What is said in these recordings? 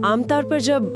आमतौर पर जब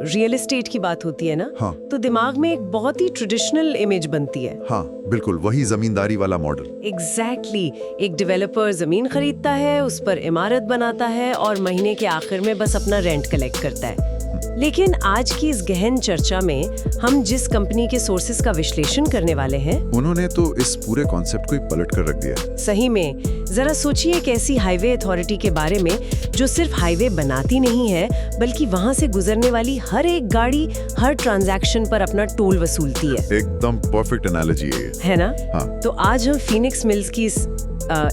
रियल एस्टेट की बात होती है ना, हाँ। तो दिमाग में एक बहुत ही ट्रेडिशनल इमेज बनती है। हाँ बिल्कुल, वही जमींदारी वाला मॉडल। एग्जैक्टली एक डेवलपर जमीन खरीदता है, उस पर इमारत बनाता है और महीने के आखिर में बस अपना रेंट कलेक्ट करता है। लेकिन आज की इस गहन चर्चा में हम जिस कंपनी के सोर्सेज का विश्लेषण करने वाले हैं, उन्होंने तो इस पूरे कॉन्सेप्ट को ही पलट कर रख दिया। सही में जरा सोचिए एक ऐसी हाईवे अथॉरिटी के बारे में जो सिर्फ हाईवे बनाती नहीं है, बल्कि वहां से गुजरने वाली हर एक गाड़ी, हर ट्रांजैक्शन पर अपना टोल वसूलती है। एकदम परफेक्ट एनालॉजी है ना? हाँ। तो आज हम फीनिक्स मिल्स की इस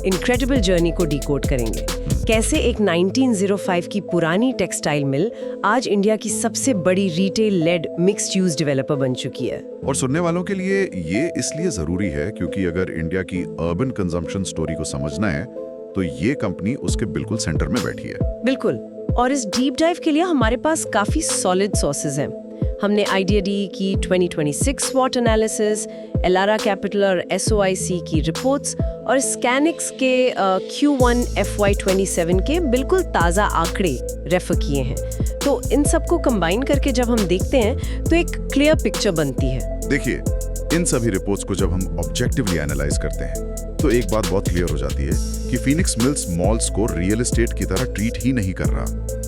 इनक्रेडिबल जर्नी को डिकोड करेंगे। कैसे एक 1905 की पुरानी टेक्सटाइल मिल आज इंडिया की सबसे बड़ी retail led mixed use developer बन चुकी है। और सुनने वालों के लिए ये इसलिए जरूरी है क्योंकि अगर इंडिया की अर्बन कंजम्पशन स्टोरी को समझना है तो ये कंपनी उसके बिल्कुल सेंटर में बैठी है। बिल्कुल। और इस डीप डाइव के लिए हमारे पास काफी सॉलिड सोर्सेज हैं। हमने आईडीडी की 2026 स्वॉट एनालिसिस, एलारा कैपिटल और SOIC की रिपोर्ट्स और स्कैनिक्स के Q1 FY27 के बिल्कुल ताज़ा आंकड़े रेफर किए हैं। तो इन सबको कंबाइन करके जब हम देखते हैं तो एक क्लियर पिक्चर बनती है। देखिए, इन सभी रिपोर्ट्स को जब हम ऑब्जेक्टिवली एनालाइज करते हैं तो एक बात बहुत क्लियर हो जाती है कि फीनिक्स मिल्स मॉल्स को रियल एस्टेट की तरह ट्रीट ही नहीं कर रहा।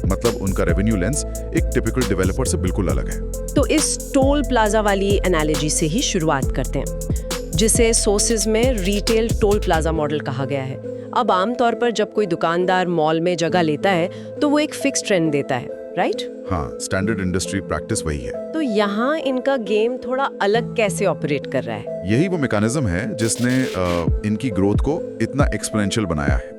मतलब उनका रेवेन्यू लेंस एक टिपिकल डेवलपर से बिल्कुल अलग है। तो इस टोल प्लाजा वाली एनालॉजी से ही शुरुआत करते हैं, जिसे सोर्सेज में रिटेल टोल प्लाजा मॉडल कहा गया है। अब आमतौर पर जब कोई दुकानदार मॉल में जगह लेता है तो वो एक फिक्स रेंट देता है, राइट? हाँ, स्टैंडर्ड इंडस्ट्री प्रैक्टिस वही है। तो यहाँ इनका गेम थोड़ा अलग कैसे ऑपरेट कर रहा है? यही वो मैकेनिज्म है जिसने इनकी ग्रोथ को इतना एक्सपोनेंशियल बनाया है।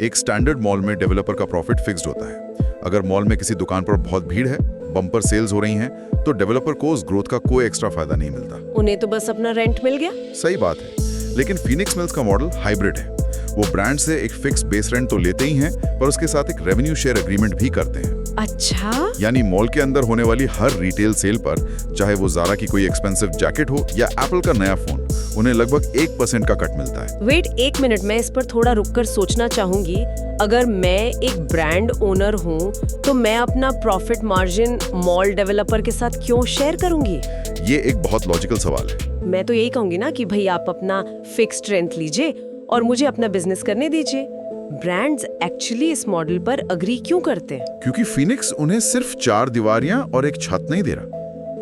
एक स्टैंडर्ड मॉल में डेवलपर का प्रॉफिट फिक्स्ड होता है। अगर मॉल में किसी दुकान पर बहुत भीड़ है, बम्पर सेल्स हो रही हैं, तो डेवलपर को उस ग्रोथ का कोई एक्स्ट्रा फायदा नहीं मिलता। उन्हें तो बस अपना रेंट मिल गया। सही बात है, लेकिन फीनिक्स मिल्स का मॉडल हाइब्रिड है। वो ब्रांड से एक फिक्स बेस रेंट तो लेते ही हैं, पर उसके साथ एक रेवेन्यू शेयर एग्रीमेंट भी करते हैं। अच्छा? यानी मॉल के अंदर होने वाली हर रिटेल सेल पर, चाहे वो ज़ारा की कोई एक्सपेंसिव जैकेट हो या एप्पल का नया फोन, उन्हें लगभग 1% का कट मिलता है। वेट, एक मिनट, मैं इस पर थोड़ा रुककर सोचना चाहूंगी। अगर मैं एक ब्रांड ओनर हूँ तो मैं अपना प्रॉफिट मार्जिन मॉल डेवलपर के साथ क्यों शेयर करूंगी? ये एक बहुत लॉजिकल सवाल है। मैं तो यही कहूंगी ना कि भाई आप अपना फिक्स्ड रेंट लीजिए और मुझे अपना बिजनेस करने दीजिए। ब्रांड्स एक्चुअली इस मॉडल पर अग्री क्यों करते हैं? क्योंकि फीनिक्स उन्हें सिर्फ 4 दीवारियां और एक छत नहीं दे रहा,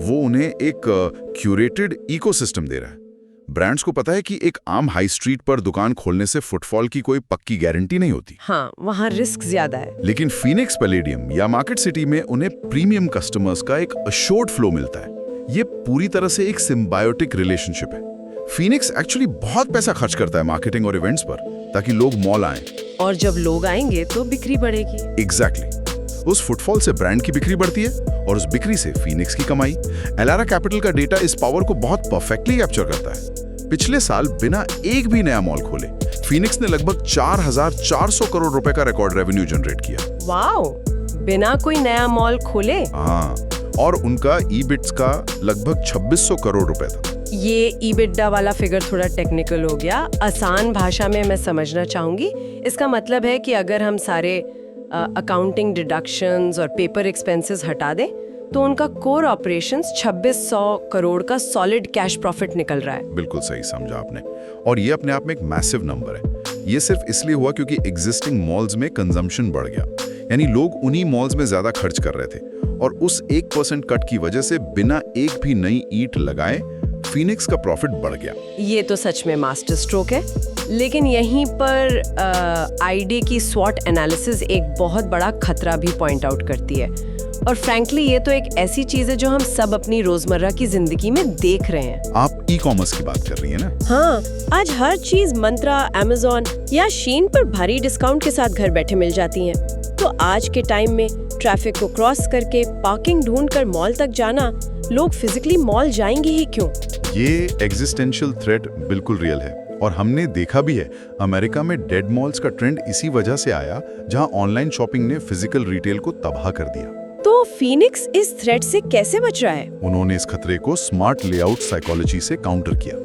वो उन्हें एक क्यूरेटेड इकोसिस्टम दे रहा है। ब्रांड्स को पता है कि एक आम हाई स्ट्रीट पर दुकान खोलने से फुटफॉल की कोई पक्की गारंटी नहीं होती। हाँ, वहाँ रिस्क ज्यादा है। लेकिन फीनिक्स पैलेडियम या मार्केट सिटी में उन्हें प्रीमियम कस्टमर्स का एक अश्योर्ड फ्लो मिलता है। ये पूरी तरह से एक सिम्बायोटिक रिलेशनशिप है। फीनिक्स एक्चुअली बहुत पैसा खर्च करता है मार्केटिंग और इवेंट्स पर, ताकि लोग मॉल आएं। और जब लोग आएंगे तो बिक्री बढ़ेगी। एग्जैक्टली। उस फुटफॉल से ब्रांड की बिक्री बढ़ती है और उस बिक्री से फीनिक्स की कमाई। एलारा कैपिटल का डेटा इस पावर को बहुत परफेक्टली कैप्चर करता है। पिछले साल बिना एक भी नया मॉल खोले फीनिक्स ने लगभग 4,400 करोड़ रुपए का रिकॉर्ड रेवेन्यू जनरेट किया। वाओ, बिना कोई नया मॉल खोले? हाँ, और उनका ईबिट्स का लगभग 2600 करोड़ रुपए था। ये ईबिट्डा वाला फिगर थोड़ा टेक्निकल हो गया। आसान भाषा में मैं समझना चाहूंगी। इसका मतलब है कि अगर हम सारे अकाउंटिंग डिडक्शंस और पेपर एक्सपेंसेस हटा दें तो उनका कोर ऑपरेशंस 2600 करोड़ का सॉलिड कैश प्रॉफिट निकल रहा है। बिल्कुल सही समझा आपने। और ये अपने आप में एक मैसिव नंबर है। ये सिर्फ इसलिए हुआ क्योंकि एग्जिस्टिंग मॉल्स में कंजम्पशन बढ़ गया, यानी लोग उन्हीं मॉल्स में ज्यादा खर्च कर रहे थे। और उस 1% कट की वजह से बिना एक भी नई ईंट लगाए फीनिक्स का प्रॉफिट बढ़ गया। ये तो सच में मास्टर स्ट्रोक है। लेकिन यहीं पर आईडी की स्वॉट एनालिसिस एक बहुत बड़ा खतरा भी पॉइंट आउट करती है। और फ्रैंकली ये तो एक ऐसी चीज है जो हम सब अपनी रोजमर्रा की जिंदगी में देख रहे हैं। आप ई कॉमर्स की बात कर रही हैं ना? हाँ, आज हर चीज मंत्रा, अमेज़न या शीन पर भारी डिस्काउंट के साथ घर बैठे मिल जाती है। तो आज के टाइम में ट्रैफिक को क्रॉस करके पार्किंग ढूंढकर मॉल तक जाना, लोग फिजिकली मॉल जाएंगे ही क्यों? ये एग्जिस्टेंशियल थ्रेट बिल्कुल रियल है और हमने देखा भी है। अमेरिका में डेड मॉल्स का ट्रेंड इसी वजह से आया, जहां ऑनलाइन शॉपिंग ने फिजिकल रिटेल को तबाह कर दिया। तो फीनिक्स इस थ्रेट से कैसे बच रहा है? उन्होंने इस खतरे को स्मार्ट लेआउट साइकोलॉजी से काउंटर किया।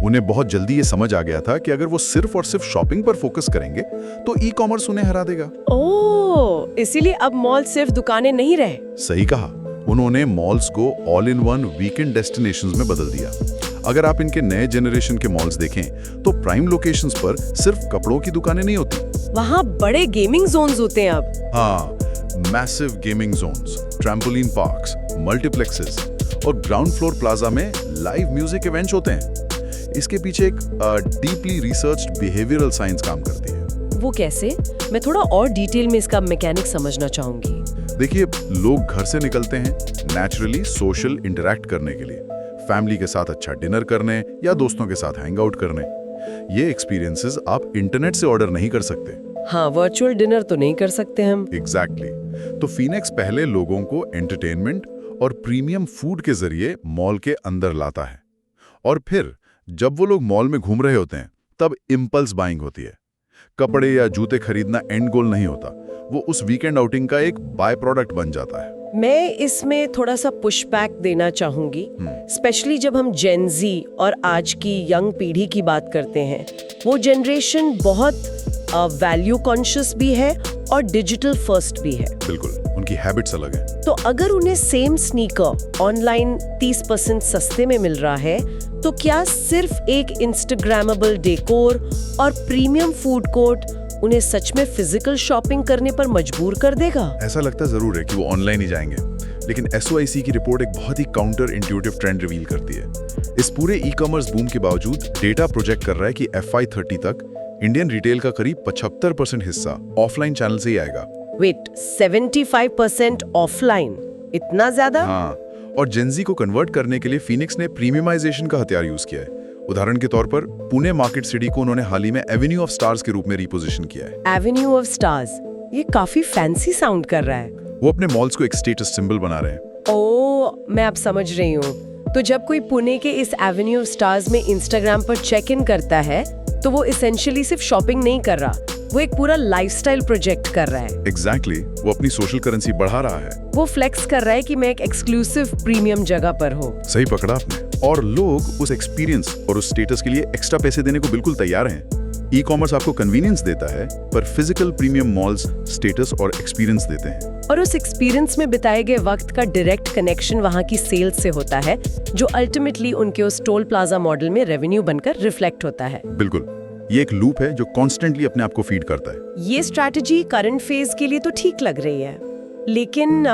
उन्हें बहुत जल्दी ये समझ आ गया था कि अगर वो सिर्फ और सिर्फ शॉपिंग पर फोकस करेंगे तो ई कॉमर्स उन्हें हरा देगा। ओह, इसीलिए अब मॉल सिर्फ दुकानें नहीं रहे। सही कहा, उन्होंने मॉल्स को all in one weekend destinations में बदल दिया। अगर आप इनके नए जनरेशन के मॉल्स देखें तो प्राइम लोकेशंस पर सिर्फ कपड़ों की दुकानें नहीं होती, वहाँ बड़े गेमिंग जोन्स होते हैं अब। हाँ, massive gaming zones, trampoline parks, multiplexes और ग्राउंड फ्लोर प्लाजा में लाइव म्यूजिक इवेंट्स होते हैं। इसके पीछे एक डीपली रिसर्च्ड बिहेवियरल साइंस काम करती है। वो कैसे? मैं थोड़ा और डिटेल में इसका मैकेनिक समझना चाहूंगी। देखिए, लोग घर से निकलते हैं नेचुरली सोशल इंटरैक्ट करने के लिए, फैमिली के साथ अच्छा डिनर करने या दोस्तों के साथ हैंग आउट करने। ये एक्सपीरियंसेस आप इंटरनेट से ऑर्डर नहीं कर सकते। हाँ, वर्चुअल डिनर तो नहीं कर सकते हम। एग्जैक्टली। तो फीनिक्स पहले लोगों को एंटरटेनमेंट और प्रीमियम फूड के जरिए मॉल के अंदर लाता है, और फिर जब वो लोग मॉल में घूम रहे होते हैं तब इम्पल्स बाइंग होती है। कपड़े या जूते खरीदना एंड गोल नहीं होता, वो उस वीकेंड आउटिंग का एक बाय प्रोडक्ट बन जाता है। मैं इसमें थोड़ा सा पुश बैक देना चाहूंगी, स्पेशली जब हम जेन जी और आज की यंग पीढ़ी की बात करते हैं। वो जनरेशन बहुत वैल्यू कॉन्शियस भी है और डिजिटल फर्स्ट भी है। बिल्कुल, उनकी हैबिट्स अलग हैं। तो अगर उन्हें सेम स्नीकर ऑनलाइन 30% सस्ते में मिल रहा है, तो क्या सिर्फ एक इंस्टाग्रामेबल डेकोर और प्रीमियम फूड कोर्ट उन्हें सच में फिजिकल शॉपिंग करने पर मजबूर कर देगा? ऐसा लगता जरूर है कि वो ऑनलाइन ही जाएंगे, लेकिन SOIC की रिपोर्ट एक बहुत ही काउंटर इंट्यूटिव ट्रेंड रिवील करती है। इस पूरे ई कॉमर्स बूम के बावजूद डेटा प्रोजेक्ट कर रहा है कि FY30 तक इंडियन रिटेल का करीब 75% हिस्सा ऑफलाइन चैनल से ही आएगा। Wait, 75% offline? इतना ज्यादा? हाँ, और जेनजी को कन्वर्ट करने के लिए फीनिक्स ने प्रीमियमाइजेशन का हथियार यूज किया है। उदाहरण के तौर पर पुणे मार्केट सिटी को उन्होंने हाल ही में एवेन्यू ऑफ स्टार्स के रूप में रिपोजिशन किया है। एवेन्यू ऑफ स्टार्स, ये काफी फैंसी साउंड कर रहा है। वो अपने मॉल्स को एक स्टेटस सिंबल बना रहे हैं। ओह, मैं अब समझ रही हूँ। तो जब कोई पुणे के इस एवेन्यू ऑफ स्टार्स में इंस्टाग्राम पर चेक इन करता है, तो वो एसेंशियली सिर्फ शॉपिंग नहीं कर रहा, वो एक पूरा लाइफस्टाइल प्रोजेक्ट कर रहा है। एग्जैक्टली, वो अपनी सोशल करेंसी बढ़ा रहा है। वो फ्लेक्स कर रहा है कि मैं एक एक्सक्लूसिव प्रीमियम जगह पर हूँ। सही पकड़ा आपने। और लोग उस एक्सपीरियंस और उस स्टेटस के लिए एक्स्ट्रा पैसे देने को बिल्कुल तैयार हैं। ई कॉमर्स आपको कन्वीनियंस देता है, पर फिजिकल प्रीमियम मॉल्स स्टेटस और एक्सपीरियंस देते हैं। और उस एक्सपीरियंस में बिताए गए वक्त का डायरेक्ट कनेक्शन वहाँ की सेल्स से होता है, जो अल्टीमेटली उनके उस टोल प्लाजा मॉडल में रेवेन्यू बनकर रिफ्लेक्ट होता है। बिल्कुल, ये एक लूप है जो कॉन्स्टेंटली अपने आप को फीड करता है। ये स्ट्रैटेजी करंट फेज के लिए तो ठीक लग रही है, लेकिन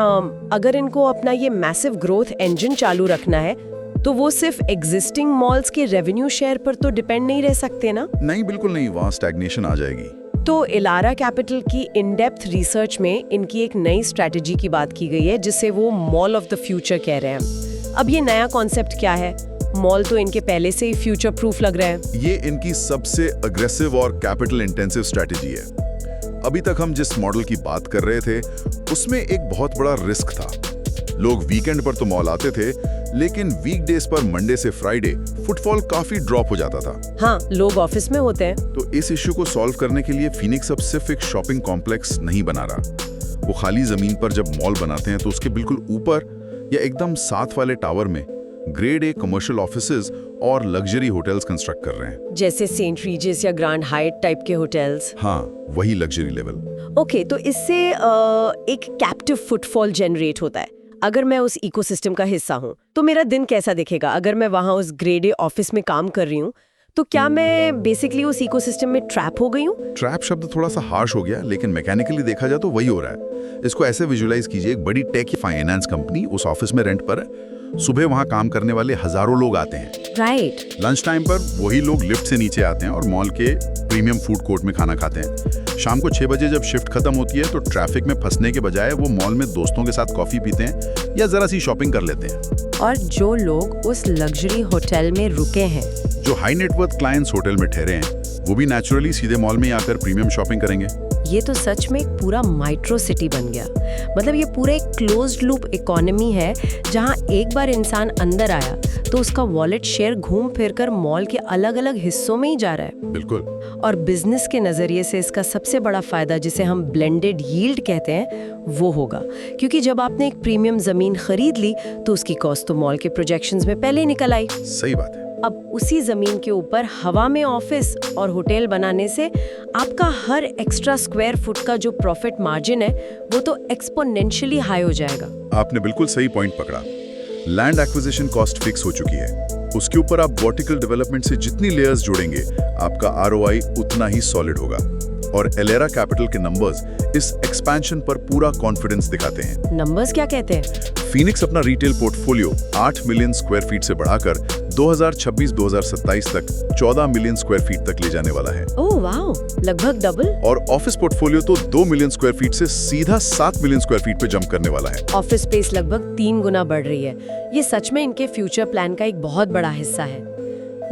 अगर इनको अपना ये मैसिव ग्रोथ इंजन चालू रखना है, तो वो सिर्फ एग्जिस्टिंग मॉल्स के रेवेन्यू शेयर पर तो डिपेंड नहीं रह सकते ना? नहीं, बिल्कुल नहीं, वहाँ स्टैग्नेशन आ जाएगी। तो इलारा कैपिटल की इन डेप्थ रिसर्च में इनकी एक नई स्ट्रैटेजी की बात की गई है, जिसे वो मॉल ऑफ द फ्यूचर कह रहे हैं। अब ये नया कॉन्सेप्ट क्या है? मॉल तो इनके पहले से ही फ्यूचर प्रूफ लग रहा है। ये इनकी सबसे अग्रेसिव और कैपिटल इंटेंसिव स्ट्रैटेजी है। अभी तक हम जिस मॉडल की बात कर रहे थे, उसमें एक बहुत बड़ा रिस्क था। लोग वीकेंड पर तो मॉल आते थे, लेकिन वीकडेज पर मंडे से फ्राइडे फुटफॉल काफी ड्रॉप हो जाता था। हाँ, लोग ऑफिस में होते हैं। तो इस इश्यू को सॉल्व करने के लिए फीनिक्स अब सिर्फ एक शॉपिंग कॉम्प्लेक्स नहीं बना रहा। वो खाली जमीन पर जब मॉल बनाते हैं तो उसके बिल्कुल ऊपर या एकदम साथ वाले टावर में ग्रेड ए कमर्शियल ऑफिसेज और लग्जरी होटल्स कंस्ट्रक्ट कर रहे हैं, जैसे सेंट रीजेस या ग्रैंड हाइट टाइप के होटल्स। हाँ, वही लग्जरी लेवल। ओके, तो इससे एक कैप्टिव फुटफॉल जनरेट होता है। अगर मैं उस इकोसिस्टम का हिस्सा हूँ, तो मेरा दिन कैसा दिखेगा? अगर मैं वहाँ उस ग्रेड ए ऑफिस में काम कर रही हूँ, तो क्या मैं बेसिकली उस इकोसिस्टम में ट्रैप हो गई हूँ? ट्रैप शब्द थोड़ा सा हार्श हो गया, लेकिन मैकेनिकली देखा जाए तो वही हो रहा है। इसको ऐसे विजुअलाइज कीजिए, एक बड़ी टेक या फाइनेंस कंपनी उस ऑफिस में रेंट पर है। सुबह वहाँ काम करने वाले हजारों लोग आते हैं। राइट। लंच टाइम पर वही लोग लिफ्ट से नीचे आते हैं और मॉल के प्रीमियम फूड कोर्ट में खाना खाते हैं। शाम को 6 बजे जब शिफ्ट खत्म होती है, तो ट्रैफिक में फंसने के बजाय वो मॉल में दोस्तों के साथ कॉफी पीते हैं या जरा सी शॉपिंग कर लेते हैं। और जो लोग उस लग्जरी होटल में रुके हैं, जो हाई नेटवर्थ क्लाइंट्स होटल में ठहरे हैं, वो भी नेचुरली सीधे मॉल में आकर प्रीमियम शॉपिंग करेंगे। ये तो सच में एक पूरा माइक्रो सिटी बन गया। मतलब ये पूरा एक क्लोज्ड लूप इकोनॉमी है, जहाँ एक बार इंसान अंदर आया तो उसका वॉलेट शेयर घूम फिर कर मॉल के अलग अलग हिस्सों में ही जा रहा है। बिल्कुल। और बिजनेस के नजरिए से इसका सबसे बड़ा फायदा, जिसे हम ब्लेंडेड यील्ड कहते हैं, वो होगा। क्योंकि जब आपने एक प्रीमियम जमीन खरीद ली, तो उसकी कॉस्ट तो मॉल के प्रोजेक्शंस में पहले ही निकल आई। सही बात है। अब उसी जमीन के ऊपर हवा में ऑफिस और होटल बनाने से आपका हर एक्स्ट्रा स्क्वायर फुट का जो प्रॉफिट मार्जिन है वो तो एक्सपोनेंशियली हाई हो जाएगा। आपने बिल्कुल सही पॉइंट पकड़ा। लैंड एक्विजिशन कॉस्ट फिक्स हो चुकी है, उसके ऊपर आप वर्टिकल डेवलपमेंट से जितनी लेयर्स जोड़ेंगे आपका आरओआई उतना ही सॉलिड होगा। और एलेरा कैपिटल के नंबर्स इस एक्सपेंशन पर पूरा कॉन्फिडेंस दिखाते हैं। नंबर्स क्या कहते हैं? फीनिक्स अपना retail portfolio 8 million square feet से बढ़ाकर 2026-2027 तक 14 मिलियन स्क्वायर फीट तक ले जाने वाला है। ओह वाओ, लगभग डबल। और ऑफिस पोर्टफोलियो तो 2 मिलियन स्क्वायर फीट से सीधा 7 मिलियन स्क्वायर फीट पे जंप करने वाला है। ऑफिस स्पेस लगभग 3 गुना बढ़ रही है। ये सच में इनके फ्यूचर प्लान का एक बहुत बड़ा हिस्सा है।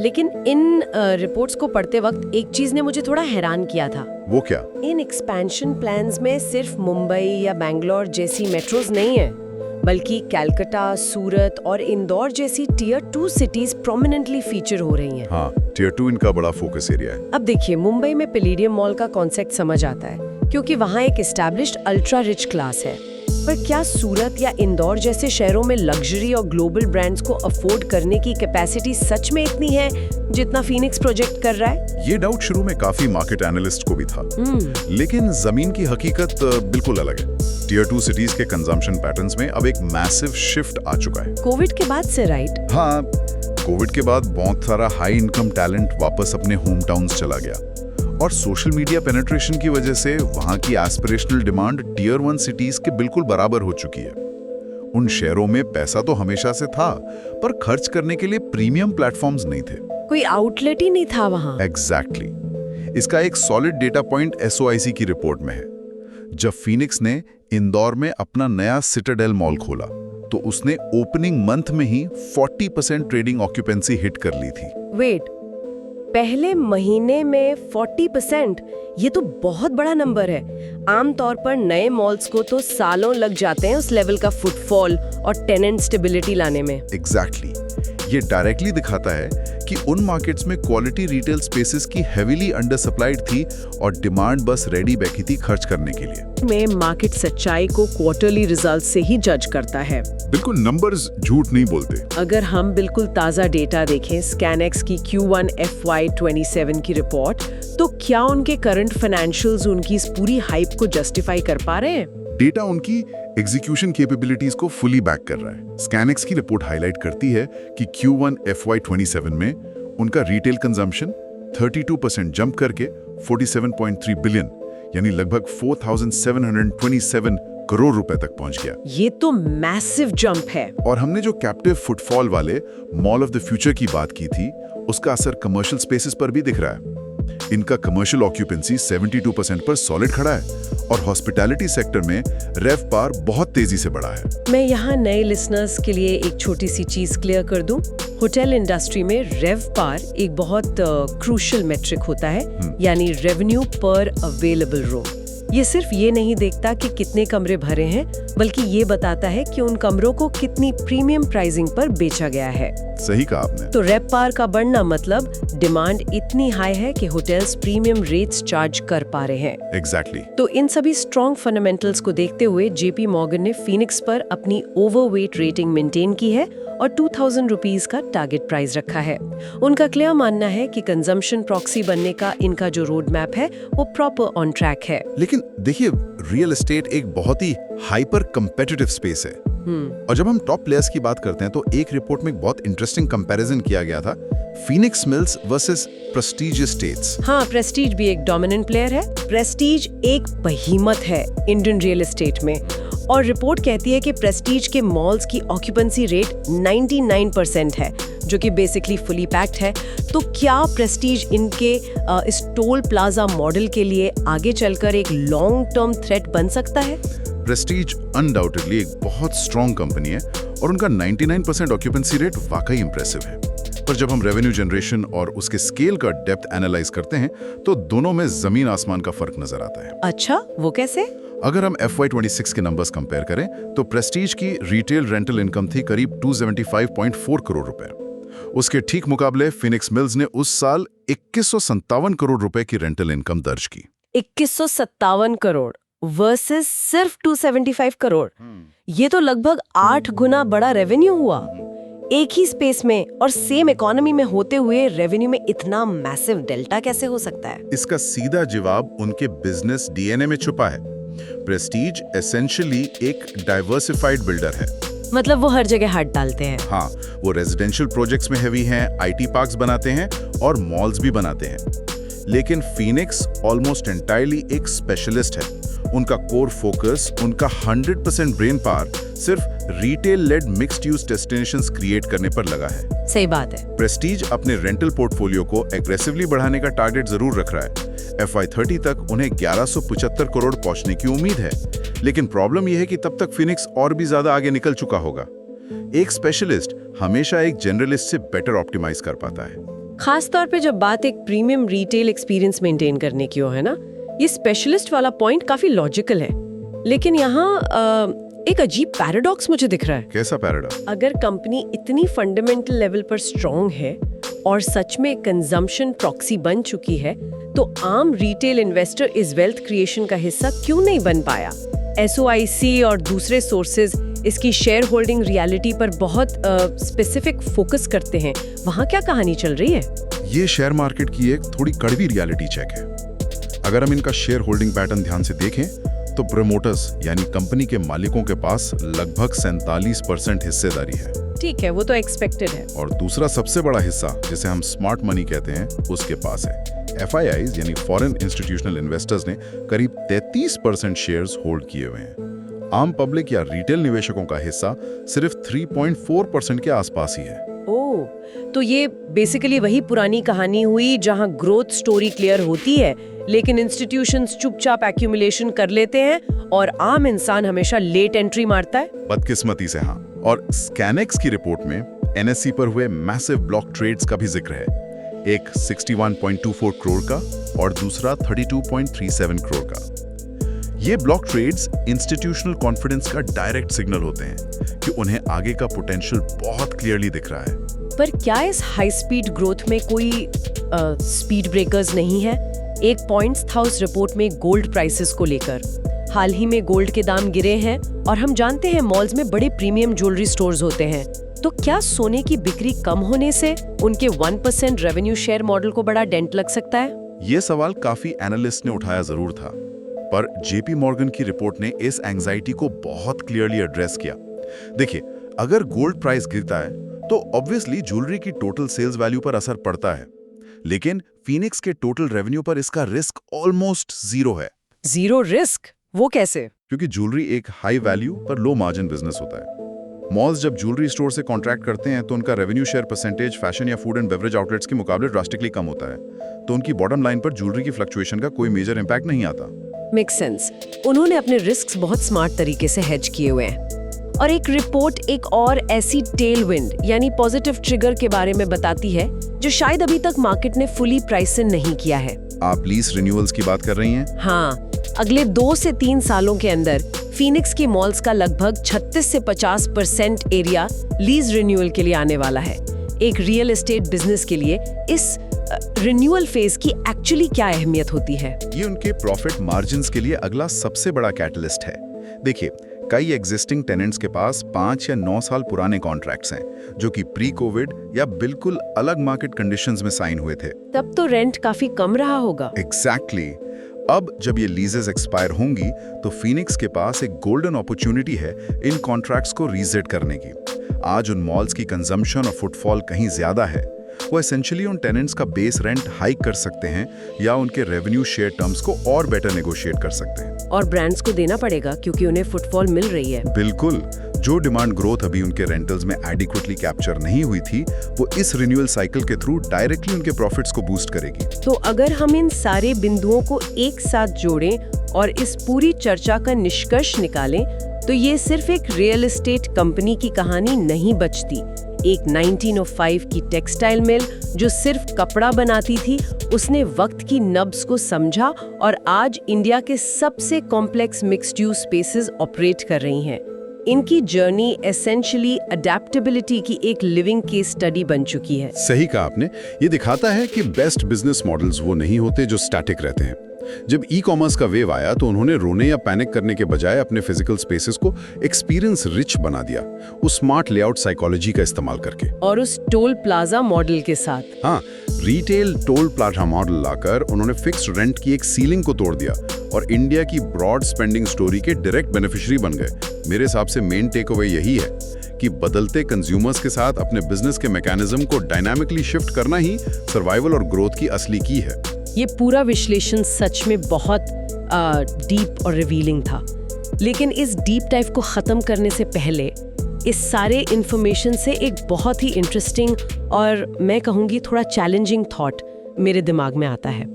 लेकिन इन रिपोर्ट्स को पढ़ते वक्त एक चीज ने मुझे थोड़ा हैरान किया था। वो क्या? इन एक्सपेंशन प्लान्स में सिर्फ मुंबई या बैंगलोर जैसी मेट्रोज नहीं है, बल्कि कलकत्ता, सूरत और इंदौर जैसी टियर 2 सिटीज प्रोमिनेंटली फीचर हो रही हैं। हाँ, टियर 2 इनका बड़ा फोकस एरिया है। अब देखिए, मुंबई में पैलेडियम मॉल का कॉन्सेप्ट समझ आता है क्योंकि वहाँ एक एस्टैब्लिश्ड अल्ट्रा रिच क्लास है। पर क्या सूरत या इंदौर जैसे शहरों में लग्जरी और ग्लोबल ब्रांड्स को अफोर्ड करने की कैपेसिटी सच में इतनी है जितना फीनिक्स प्रोजेक्ट कर रहा है? ये डाउट शुरू में काफी मार्केट एनालिस्ट को भी था, लेकिन जमीन की हकीकत बिल्कुल अलग है। टियर 2 सिटीज के कंजम्पशन पैटर्न्स में अब एक मैसिव शिफ्ट आ चुका है। कोविड के बाद से, राइट? हाँ, कोविड के बाद बहुत सारा हाई इनकम टैलेंट वापस अपने होम टाउन्स चला गया और सोशल मीडिया पेनिट्रेशन की वजह से वहां की एस्पिरेशनल डिमांड टियर 1 सिटीज के बिल्कुल बराबर हो चुकी है। उन शहरों में पैसा तो हमेशा से था, पर खर्च करने के लिए प्रीमियम प्लेटफॉर्म्स नहीं थे। कोई आउटलेट ही नहीं था वहां। एग्जैक्टली। इसका एक सॉलिड डेटा पॉइंट एसओआईसी की रिपोर्ट में है। जब फीनिक्स ने इंदौर में अपना नया सिटाडेल मॉल खोला तो उसने ओपनिंग मंथ में ही 40% ट्रेडिंग ऑक्यूपेंसी हिट कर ली थी। वेट, पहले महीने में 40%? ये तो बहुत बड़ा नंबर है। आमतौर पर नए मॉल्स को तो सालों लग जाते हैं उस लेवल का फुटफॉल और टेनेंट स्टेबिलिटी लाने में। एग्जैक्टली। ये डायरेक्टली दिखाता है कि उन मार्केट्स में क्वालिटी रिटेल स्पेसेस की हेवीली अंडर सप्लाइड थी और डिमांड बस रेडी बैठी थी खर्च करने के लिए। में मार्केट सच्चाई को क्वार्टरली रिजल्ट से ही जज करता है। बिल्कुल, नंबर्स झूठ नहीं बोलते। अगर हम बिल्कुल ताज़ा डेटा देखें, स्कैनेक्स की Q1 FY27 की रिपोर्ट, तो क्या उनके करंट फाइनेंशियल्स उनकी इस पूरी हाइप को जस्टिफाई कर पा रहे हैं? डेटा उनकी एग्जीक्यूशन कैपेबिलिटीज को फुली बैक कर रहा है। स्कैनेक्स की रिपोर्ट हाईलाइट करती है कि Q1 FY27 में उनका रिटेल कंजम्पशन 32% जंप करके 47.3 बिलियन यानी लगभग 4,727 करोड़ रुपए तक पहुंच गया। ये तो मैसिव जंप है। और हमने जो कैप्टिव फुटफॉल वाले मॉल ऑफ द फ्यूचर की बात की थी, उसका असर कमर्शियल स्पेसेस पर भी दिख रहा है। इनका कमर्शियल ऑक्यूपेंसी 72% पर सॉलिड खड़ा है और हॉस्पिटैलिटी सेक्टर में रेवपार बहुत तेजी से बढ़ा है। मैं यहाँ नए लिसनर्स के लिए एक छोटी सी चीज क्लियर कर दूं। होटल इंडस्ट्री में रेवपार एक बहुत क्रूशियल मेट्रिक होता है, यानी रेवेन्यू पर अवेलेबल रूम। ये सिर्फ ये नहीं देखता कि कितने कमरे भरे हैं, बल्कि ये बताता है कि उन कमरों को कितनी प्रीमियम प्राइसिंग पर बेचा गया है। सही कहा आपने। तो रेवपार का बढ़ना मतलब डिमांड इतनी हाई है कि होटल्स प्रीमियम रेट्स चार्ज कर पा रहे हैं। एग्जैक्टली। तो इन सभी स्ट्रॉन्ग फंडामेंटल्स को देखते हुए JP मॉर्गन ने फीनिक्स पर अपनी ओवरवेट रेटिंग मेंटेन की है और 2000 रुपीज का टारगेट प्राइस रखा है। उनका क्लियर मानना है कि कंजम्पशन प्रॉक्सी बनने का इनका जो रोड मैप है वो प्रॉपर ऑन ट्रैक है। लेकिन देखिए, रियल एस्टेट एक बहुत ही हाइपर कंपेटिटिव स्पेस है। और जब हम टॉप प्लेयर्स की बात करते हैं तो एक रिपोर्ट में एक बहुत इंटरेस्टिंग कंपैरिजन किया गया था, Phoenix mills versus Prestige estates. हाँ, प्रेस्टीज भी एक डोमिनेंट प्लेयर है। प्रेस्टीज एक बहीमत है इंडियन रियल एस्टेट में, और रिपोर्ट कहती है कि प्रेस्टीज के मॉल्स की ऑक्यूपेंसी रेट 99% है, जो कि बेसिकली फुली पैक्ड है। तो क्या प्रेस्टीज इनके इस टोल प्लाजा मॉडल के लिए आगे चलकर एक लॉन्ग टर्म थ्रेट बन सकता है? प्रेस्टीज अनडाउटेडली एक बहुत स्ट्रॉन्ग कंपनी है और उनका 99% ऑक्यूपेंसी रेट वाकई इंप्रेसिव है। पर जब हम रेवेन्यू जनरेशन और उसके स्केल का डेप्थ एनालाइज करते हैं तो दोनों में जमीन आसमान का फर्क नजर आता है। अच्छा, वो कैसे? अगर हम FY26 के नंबर्स कंपेयर करें तो प्रेस्टीज की रिटेल रेंटल इनकम थी करीब 275.4 करोड़ रुपए। उसके ठीक मुकाबले फिनिक्स मिल्स ने उस साल 2157 करोड़ रुपए की रेंटल इनकम दर्ज की। 2157 करोड़ वर्सेस सिर्फ 275 करोड़। ये तो लगभग 8 गुना बड़ा रेवेन्यू हुआ। एक ही स्पेस में और सेम इकोनॉमी में होते हुए रेवेन्यू में इतना मैसिव डेल्टा कैसे हो सकता है? इसका सीधा जवाब उनके बिजनेस डीएनए में छुपा है। प्रेस्टीज एसेंशियली एक डाइवर्सिफाइड बिल्डर है। मतलब वो हर जगह हाथ डालते हैं। हाँ, वो रेजिडेंशियल प्रोजेक्ट्स में हेवी हैं, आईटी पार्क्स बनाते हैं और मॉल्स भी बनाते हैं। लेकिन फीनिक्स ऑलमोस्ट एंटायरली एक स्पेशलिस्ट है। उनका कोर फोकस, उनका 100% ब्रेन पावर सिर्फ retail led mixed use destinations create करने पर लगा है। सही बात है। प्रेस्टीज अपने रेंटल पोर्टफोलियो को एग्रेसिवली बढ़ाने का टारगेट जरूर रख रहा है। FY30 तक उन्हें 1175 करोड़ पहुंचने की उम्मीद है। लेकिन प्रॉब्लम यह है कि तब तक फिनिक्स और भी ज्यादा आगे निकल चुका होगा। एक स्पेशलिस्ट हमेशा एक जनरलिस्ट से बेटर ऑप्टिमाइज कर पाता है। खास तौर पे जब बात एक प्रीमियम रिटेल एक्सपीरियंस मेंटेन करने की हो, है ना? ये स्पेशलिस्ट वाला पॉइंट काफी लॉजिकल है। लेकिन यहाँ एक अजीब पैराडॉक्स मुझे दिख रहा है। कैसा पैराडॉक्स? अगर कंपनी इतनी फंडामेंटल लेवल पर स्ट्रांग है और सच में कंजम्पशन प्रॉक्सी बन चुकी है, तो आम रिटेल इन्वेस्टर इस वेल्थ क्रिएशन का हिस्सा क्यों नहीं बन पाया? SOIC और दूसरे सोर्सेज इसकी शेयर होल्डिंग रियलिटी पर बहुत स्पेसिफिक फोकस करते हैं। वहाँ क्या कहानी चल रही है? ये शेयर मार्केट की एक थोड़ी कड़वी रियलिटी चेक है। अगर हम इनका शेयर होल्डिंग पैटर्न ध्यान से देखें तो प्रमोटर्स यानी कंपनी के मालिकों के पास लगभग 47% हिस्सेदारी है। ठीक है, वो तो एक्सपेक्टेड है। और दूसरा सबसे बड़ा हिस्सा, जिसे हम स्मार्ट मनी कहते हैं, उसके पास है। FIIs यानी फॉरेन इंस्टीट्यूशनल इन्वेस्टर्स ने करीब 33% शेयर्स होल्ड किए हुए हैं। आम पब्लिक या रिटेल निवेशकों का हिस्सा सिर्फ 3.4% के आसपास ही है। ओह, तो ये बेसिकली वही पुरानी कहानी हुई जहां ग्रोथ स्टोरी क्लियर होती है, लेकिन इंस्टीट्यूशंस चुपचाप एक्यूमुलेशन कर लेते हैं और आम इंसान हमेशा लेट एंट्री मारता है। बदकिस्मती से हाँ। और स्कैनेक्स की रिपोर्ट में NSE पर हुए मैसिव ब्लॉक ट्रेड्स का भी जिक्र है। एक 61.24 करोड़ का और दूसरा 32.37 करोड़ का। ये ब्लॉक ट्रेड्स इंस्टीट्यूशनल कॉन्फिडेंस का डायरेक्ट सिग्नल होते हैं कि उन्हें आगे का पोटेंशियल बहुत क्लियरली दिख रहा है। पर क्या इस हाई स्पीड ग्रोथ में कोई स्पीड ब्रेकर्स नहीं है? एक पॉइंट्स था उस रिपोर्ट में गोल्ड प्राइसेस को लेकर। हाल ही में गोल्ड के दाम गिरे हैं और हम जानते हैं मॉल्स में बड़े प्रीमियम ज्वेलरी स्टोर्स होते हैं। तो क्या सोने की बिक्री कम होने से उनके 1% रेवेन्यू शेयर मॉडल को बड़ा डेंट लग सकता है? ये सवाल काफी एनालिस्ट ने उठाया जरूर था, पर JP मॉर्गन की रिपोर्ट ने इस एंजाइटी को बहुत क्लियरली एड्रेस किया। देखिए, अगर गोल्ड प्राइस गिरता है तो ऑब्वियसली ज्वेलरी की टोटल सेल्स वैल्यू पर असर पड़ता है, लेकिन फीनिक्स के टोटल रेवेन्यू पर इसका रिस्क ऑलमोस्ट जीरो है। Zero risk? वो कैसे? क्योंकि ज्वेलरी एक हाई वैल्यू पर लो मार्जिन बिजनेस होता है। मॉल्स जब ज्वेलरी स्टोर से कॉन्ट्रैक्ट करते हैं तो उनका रेवेन्यू शेयर परसेंटेज फैशन या फूड एंड बेवरेज आउटलेट्स के मुकाबले ड्रास्टिकली कम होता है, तो उनकी बॉटम लाइन पर ज्वेलरी की फ्लक्चुएशन का कोई मेजर इंपैक्ट नहीं आता। Make sense. उन्होंने अपने रिस्क बहुत स्मार्ट तरीके से हेज किए हुए हैं। और एक रिपोर्ट एक और ऐसी टेलविंड यानी पॉजिटिव ट्रिगर के बारे में बताती है जो शायद अभी तक मार्केट ने फुली प्राइस इन नहीं किया है। आप लीज रिन्यूअल्स की बात कर रही हैं? हाँ, अगले 2 से 3 सालों के अंदर फीनिक्स की मॉल्स का लगभग 36 से 50% एरिया लीज रिन्यूअल के लिए आने वाला है। एक रियल एस्टेट बिजनेस के लिए इस रिन्यूअल फेज की एक्चुअली क्या अहमियत होती है? ये उनके प्रॉफिट मार्जिन्स के लिए अगला सबसे बड़ा कैटलिस्ट है। देखिए, कई एग्जिस्टिंग टेनेंट्स के पास 5 या 9 साल पुराने कॉन्ट्रैक्ट्स हैं, जो कि प्री कोविड या बिल्कुल अलग मार्केट कंडीशंस में साइन हुए थे। तब तो रेंट काफी कम रहा होगा। एग्जैक्टली। अब जब ये लीजेस एक्सपायर होंगी तो फीनिक्स के पास एक गोल्डन अपॉर्चुनिटी है इन कॉन्ट्रैक्ट्स को रीसेट करने की। आज उन मॉल्स की कंजम्पशन और फुटफॉल कहीं ज्यादा है। वो एसेंशियली उन टेनेंट्स का बेस रेंट हाइक कर सकते हैं या उनके रेवेन्यू शेयर टर्म्स को और बेटर नेगोशिएट कर सकते हैं। और ब्रांड्स को देना पड़ेगा क्योंकि उन्हें फुटफॉल मिल रही है। बिल्कुल। जो डिमांड ग्रोथ अभी उनके रेंटल्स में एडिक्वेटली कैप्चर नहीं हुई थी, वो इस रिन्यूअल साइकिल के थ्रू डायरेक्टली उनके प्रॉफिट्स को बूस्ट करेगी। तो अगर हम इन सारे बिंदुओं को एक साथ जोड़ें और इस पूरी चर्चा का निष्कर्ष निकालें, तो ये सिर्फ एक रियल एस्टेट कंपनी की कहानी नहीं बचती। एक 1905 की टेक्सटाइल मिल जो सिर्फ कपड़ा बनाती थी, उसने वक्त की नब्ज को समझा और आज इंडिया के सबसे complex mixed use spaces operate कर रही हैं। इनकी जर्नी एसेंशियली अडेप्टेबिलिटी की एक लिविंग केस स्टडी बन चुकी है। सही कहा आपने। ये दिखाता है कि बेस्ट बिजनेस मॉडल्स वो नहीं होते जो स्टैटिक रहते हैं, जब ई कॉमर्स का वेव आया तो उन्होंने रोने या पैनिक करने के बजाय अपने फिजिकल स्पेसेस को एक्सपीरियंस रिच बना दिया, उस स्मार्ट लेआउट साइकोलॉजी का इस्तेमाल करके। और उस टोल प्लाजा मॉडल के साथ। हाँ, रिटेल टोल प्लाजा मॉडल लाकर उन्होंने फिक्स्ड रेंट की एक सीलिंग को तोड़ दिया और इंडिया की ब्रॉड स्पेंडिंग स्टोरी के डायरेक्ट बेनिफिशियरी बन गए। मेरे हिसाब से मेन टेक अवे यही है कि बदलते कंज्यूमर्स के साथ अपने बिजनेस के मैकेनिज्म को डायनामिकली शिफ्ट करना ही सर्वाइवल और ग्रोथ की असली की है। ये पूरा विश्लेषण सच में बहुत डीप और रिवीलिंग था, लेकिन इस डीप डाइव को ख़त्म करने से पहले इस सारे इन्फॉर्मेशन से एक बहुत ही इंटरेस्टिंग और मैं कहूँगी थोड़ा चैलेंजिंग थॉट मेरे दिमाग में आता है।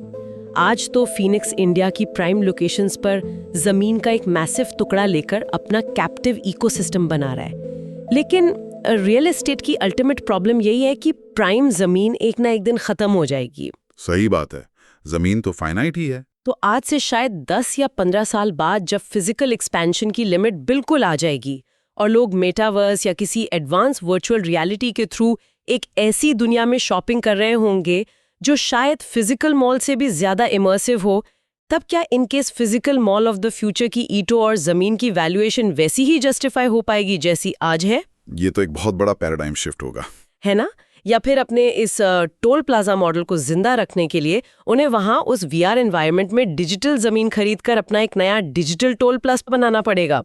आज तो फीनिक्स इंडिया की प्राइम लोकेशंस पर ज़मीन का एक मैसिव टुकड़ा लेकर अपना कैप्टिव इकोसिस्टम बना रहा है, लेकिन रियल एस्टेट की अल्टीमेट प्रॉब्लम यही है कि प्राइम ज़मीन एक ना एक दिन ख़त्म हो जाएगी। सही बात है, ज़मीन तो फाइनाइट ही है। तो आज से शायद 10 या 15 साल बाद जब फिजिकल एक्सपेंशन की लिमिट बिल्कुल आ जाएगी और लोग मेटावर्स या किसी एडवांस वर्चुअल रियलिटी के थ्रू एक ऐसी दुनिया में शॉपिंग कर रहे होंगे जो शायद फिजिकल मॉल से भी ज्यादा इमर्सिव हो, तब क्या in case physical mall of the future की ईंटों और जमीन की वैल्यूएशन वैसी ही जस्टिफाई हो पाएगी जैसी आज है? ये तो एक बहुत बड़ा पैराडाइम शिफ्ट होगा, है ना? या फिर अपने इस टोल प्लाजा मॉडल को जिंदा रखने के लिए उन्हें वहां उस वीआर एनवायरनमेंट में डिजिटल जमीन खरीदकर अपना एक नया डिजिटल टोल प्लस बनाना पड़ेगा।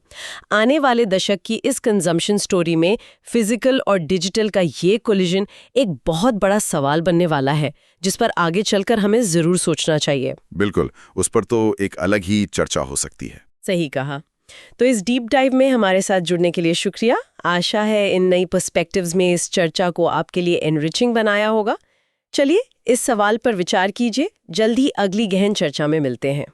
आने वाले दशक की इस कंजम्पशन स्टोरी में फिजिकल और डिजिटल का ये कोलिजन एक बहुत बड़ा सवाल बनने वाला है, जिस पर आगे चलकर हमें जरूर सोचना चाहिए। बिल्कुल, उस पर तो एक अलग ही चर्चा हो सकती है। सही कहा। तो इस डीप डाइव में हमारे साथ जुड़ने के लिए शुक्रिया। आशा है इन नई पर्सपेक्टिव्स में इस चर्चा को आपके लिए एनरिचिंग बनाया होगा। चलिए इस सवाल पर विचार कीजिए। जल्द ही अगली गहन चर्चा में मिलते हैं।